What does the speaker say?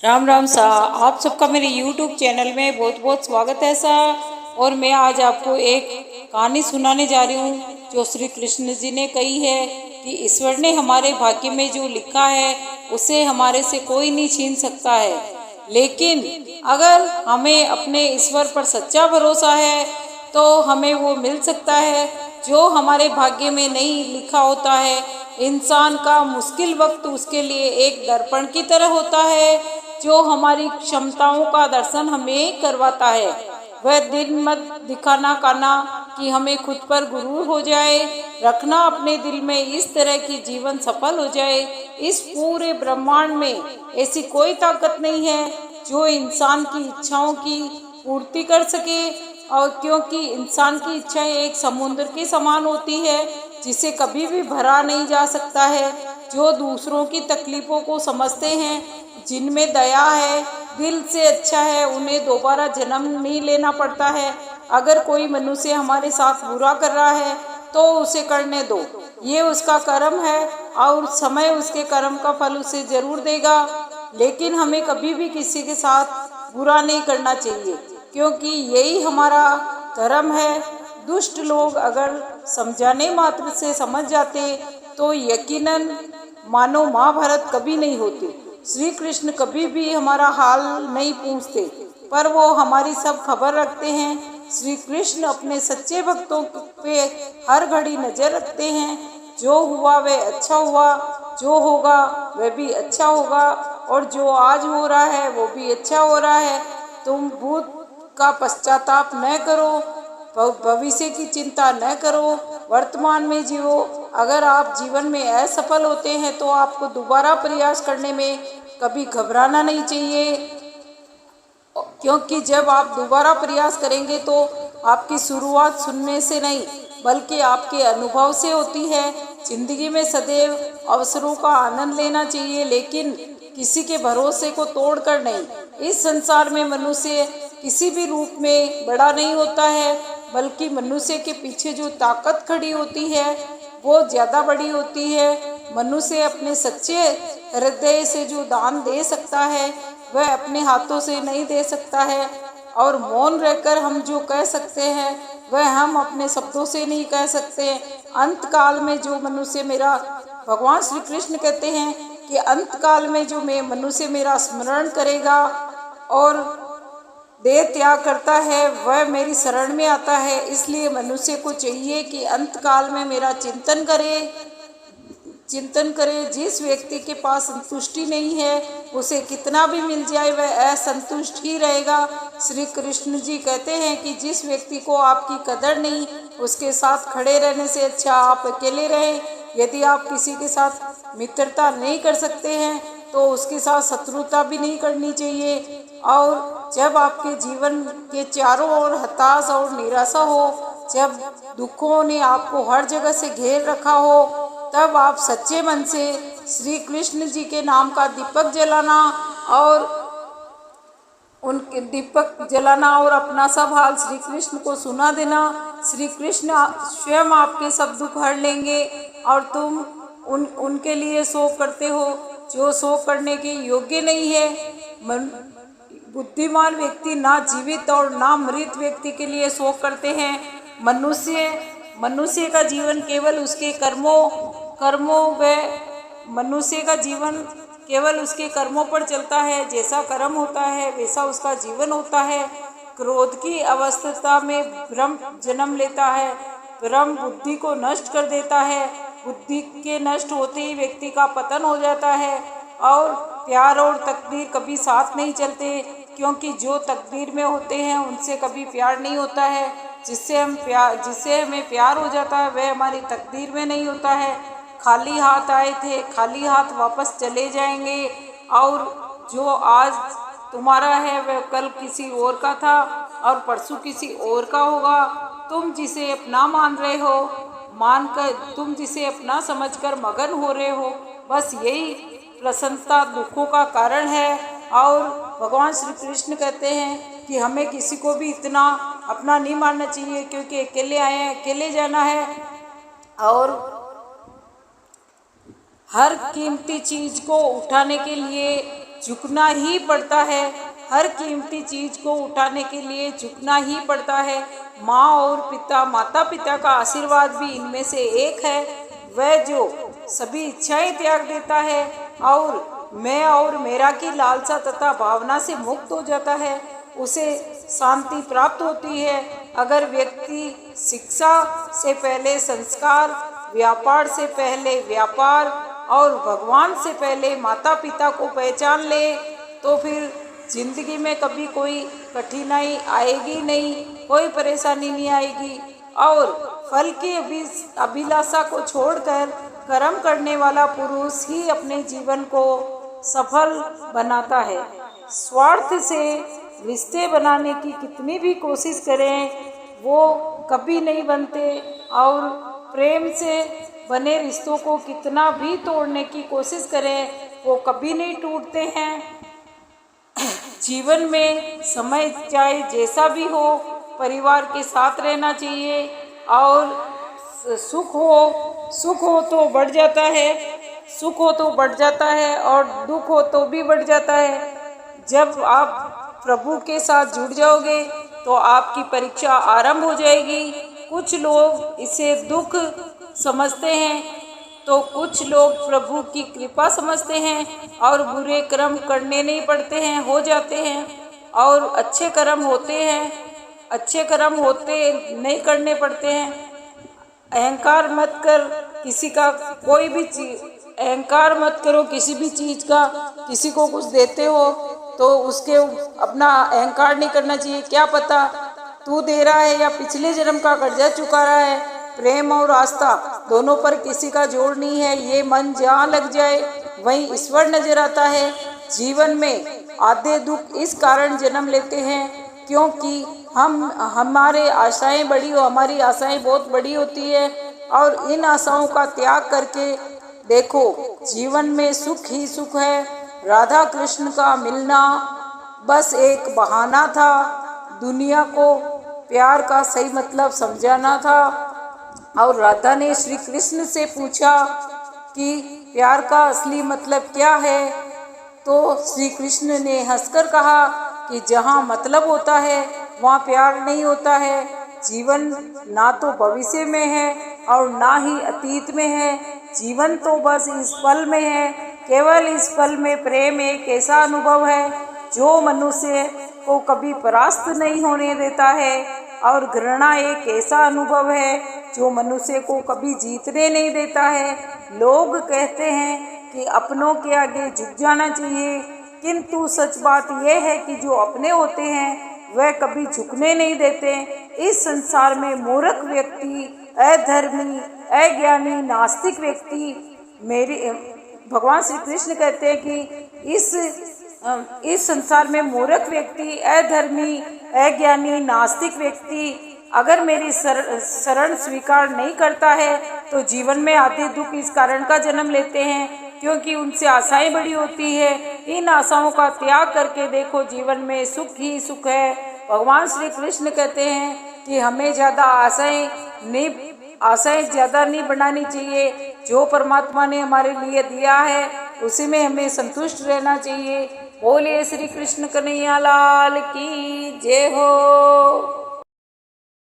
राम राम सा। आप सबका मेरे YouTube चैनल में बहुत बहुत स्वागत है सा। और मैं आज आपको एक कहानी सुनाने जा रही हूँ जो श्री कृष्ण जी ने कही है कि ईश्वर ने हमारे भाग्य में जो लिखा है उसे हमारे से कोई नहीं छीन सकता है। लेकिन अगर हमें अपने ईश्वर पर सच्चा भरोसा है तो हमें वो मिल सकता है जो हमारे भाग्य में नहीं लिखा होता है। इंसान का मुश्किल वक्त उसके लिए एक दर्पण की तरह होता है जो हमारी क्षमताओं का दर्शन हमें करवाता है। वह दिन मत दिखाना काना कि हमें खुद पर गुरूर हो जाए, रखना अपने दिल में इस तरह की जीवन सफल हो जाए। इस पूरे ब्रह्मांड में ऐसी कोई ताकत नहीं है जो इंसान की इच्छाओं की पूर्ति कर सके। और क्योंकि इंसान की इच्छाएं एक समुद्र के समान होती है जिसे कभी भी भरा नहीं जा सकता है। जो दूसरों की तकलीफों को समझते हैं, जिनमें दया है, दिल से अच्छा है, उन्हें दोबारा जन्म नहीं लेना पड़ता है। अगर कोई मनुष्य हमारे साथ बुरा कर रहा है तो उसे करने दो, ये उसका कर्म है और समय उसके कर्म का फल उसे जरूर देगा। लेकिन हमें कभी भी किसी के साथ बुरा नहीं करना चाहिए क्योंकि यही हमारा धर्म है। दुष्ट लोग अगर समझाने मात्र से समझ जाते तो यकीनन मानो महाभारत कभी नहीं होती। श्री कृष्ण कभी भी हमारा हाल नहीं पूछते, पर वो हमारी सब खबर रखते हैं। श्री कृष्ण अपने सच्चे भक्तों पे हर घड़ी नजर रखते हैं। जो हुआ वह अच्छा हुआ, जो होगा वह भी अच्छा होगा, और जो आज हो रहा है वो भी अच्छा हो रहा है। तुम भूत का पश्चाताप न करो, भविष्य की चिंता न करो, वर्तमान में जियो। अगर आप जीवन में असफल होते हैं तो आपको दोबारा प्रयास करने में कभी घबराना नहीं चाहिए, क्योंकि जब आप दोबारा प्रयास करेंगे तो आपकी शुरुआत सुनने से नहीं बल्कि आपके अनुभव से होती है। जिंदगी में सदैव अवसरों का आनंद लेना चाहिए, लेकिन किसी के भरोसे को तोड़कर नहीं। इस संसार में मनुष्य किसी भी रूप में बड़ा नहीं होता है, बल्कि मनुष्य के पीछे जो ताकत खड़ी होती है वो ज़्यादा बड़ी होती है। मनुष्य अपने सच्चे हृदय से जो दान दे सकता है वह अपने हाथों से नहीं दे सकता है, और मौन रहकर हम जो कह सकते हैं वह हम अपने शब्दों से नहीं कह सकते। अंत काल में जो मनुष्य मेरा, भगवान श्री कृष्ण कहते हैं कि अंत काल में जो मनुष्य मेरा स्मरण करेगा और देह त्याग करता है वह मेरी शरण में आता है। इसलिए मनुष्य को चाहिए कि अंत काल में मेरा चिंतन करे। जिस व्यक्ति के पास संतुष्टि नहीं है उसे कितना भी मिल जाए वह असंतुष्ट ही रहेगा। श्री कृष्ण जी कहते हैं कि जिस व्यक्ति को आपकी कदर नहीं, उसके साथ खड़े रहने से अच्छा आप अकेले रहें। यदि आप किसी के साथ मित्रता नहीं कर सकते हैं तो उसके साथ शत्रुता भी नहीं करनी चाहिए। और जब आपके जीवन के चारों ओर हताश और निराशा हो, जब दुखों ने आपको हर जगह से घेर रखा हो, तब आप सच्चे मन से श्री कृष्ण जी के नाम का दीपक जलाना और अपना सब हाल श्री कृष्ण को सुना देना। श्री कृष्ण स्वयं आपके सब दुख हर लेंगे और तुम उनके लिए शोक करते हो जो शोक करने के योग्य नहीं है। बुद्धिमान व्यक्ति ना जीवित और ना मृत व्यक्ति के लिए शोक करते हैं। मनुष्य का जीवन केवल उसके कर्मों पर चलता है। जैसा कर्म होता है वैसा उसका जीवन होता है। क्रोध की अवस्था में भ्रम जन्म लेता है। भ्रम बुद्धि को नष्ट कर देता है। बुद्धि के नष्ट होते ही व्यक्ति का पतन हो जाता है। और प्यार और तकदीर कभी साथ नहीं चलते, क्योंकि जो तकदीर में होते हैं उनसे कभी प्यार नहीं होता है। जिससे हमें प्यार हो जाता है वह हमारी तकदीर में नहीं होता है। खाली हाथ आए थे खाली हाथ वापस चले जाएंगे, और जो आज तुम्हारा है वह कल किसी और का था और परसों किसी और का होगा। तुम जिसे अपना मान रहे हो, तुम जिसे अपना समझकर मगन हो रहे हो, बस यही प्रसन्नता दुखों का कारण है। और भगवान श्री कृष्ण कहते हैं कि हमें किसी को भी इतना अपना नहीं मानना चाहिए, क्योंकि अकेले आए हैं अकेले जाना है। और हर कीमती चीज को उठाने के लिए झुकना ही पड़ता है। हर कीमती चीज को उठाने के लिए झुकना ही पड़ता है। माँ और पिता, माता पिता का आशीर्वाद भी इनमें से एक है। वह जो सभी इच्छाएं त्याग देता है और मैं और मेरा की लालसा तथा भावना से मुक्त हो जाता है, उसे शांति प्राप्त होती है। अगर व्यक्ति शिक्षा से पहले संस्कार, व्यापार से पहले व्यापार और भगवान से पहले माता पिता को पहचान ले, तो फिर जिंदगी में कभी कोई कठिनाई आएगी नहीं, कोई परेशानी नहीं आएगी। और फल की अभिलाषा को छोड़कर कर्म करने वाला पुरुष ही अपने जीवन को सफल बनाता है। स्वार्थ से रिश्ते बनाने की कितनी भी कोशिश करें, वो कभी नहीं बनते। और प्रेम से बने रिश्तों को कितना भी तोड़ने की कोशिश करें, वो कभी नहीं टूटते हैं। जीवन में समय चाहे जैसा भी हो, परिवार के साथ रहना चाहिए। और सुख हो तो बढ़ जाता है, सुख हो तो बढ़ जाता है और दुख हो तो भी बढ़ जाता है। जब आप प्रभु के साथ जुड़ जाओगे तो आपकी परीक्षा आरंभ हो जाएगी। कुछ लोग इसे दुख समझते हैं तो कुछ लोग प्रभु की कृपा समझते हैं और बुरे कर्म करने नहीं पड़ते हैं, हो जाते हैं। और अच्छे कर्म होते हैं, अच्छे कर्म होते नहीं करने पड़ते हैं। अहंकार मत कर किसी का, कोई भी चीज अहंकार मत करो किसी भी चीज़ का। किसी को कुछ देते हो तो उसके अपना अहंकार नहीं करना चाहिए। क्या पता तू दे रहा है या पिछले जन्म का कर्जा चुका रहा है। प्रेम और आस्था दोनों पर किसी का जोर नहीं है। ये मन जहाँ लग जाए वहीं ईश्वर नजर आता है। जीवन में आधे दुख इस कारण जन्म लेते हैं क्योंकि हमारी आशाएं बहुत बड़ी होती है। और इन आशाओं का त्याग करके देखो, जीवन में सुख ही सुख है। राधा कृष्ण का मिलना बस एक बहाना था, दुनिया को प्यार का सही मतलब समझाना था। और राधा ने श्री कृष्ण से पूछा कि प्यार का असली मतलब क्या है, तो श्री कृष्ण ने हंसकर कहा कि जहाँ मतलब होता है वहाँ प्यार नहीं होता है। जीवन ना तो भविष्य में है और ना ही अतीत में है, जीवन तो बस इस पल में है। केवल इस पल में प्रेम एक ऐसा अनुभव है जो मनुष्य को कभी परास्त नहीं होने देता है। और घृणा एक ऐसा अनुभव है जो मनुष्य को कभी जीतने नहीं देता है। लोग कहते हैं कि अपनों के आगे झुक जाना चाहिए, किंतु सच बात यह है कि जो अपने होते हैं वह कभी झुकने नहीं देते। इस संसार में मूर्ख व्यक्ति, अधर्मी, अज्ञानी, नास्तिक व्यक्ति, भगवान श्री कृष्ण कहते हैं कि इस संसार में मूर्ख व्यक्ति, अधर्मी, अज्ञानी, नास्तिक व्यक्ति अगर मेरी शरण स्वीकार नहीं करता है तो जीवन में आते दुख इस कारण का जन्म लेते हैं क्योंकि उनसे आशाएं बड़ी होती है। इन आशाओं का त्याग करके देखो, जीवन में सुख ही सुख है। भगवान श्री कृष्ण कहते हैं कि हमें ज़्यादा आशाएं ज़्यादा नहीं बनानी चाहिए। जो परमात्मा ने हमारे लिए दिया है उसी में हमें संतुष्ट रहना चाहिए। बोलिए श्री कृष्ण कन्हैया लाल की जय हो।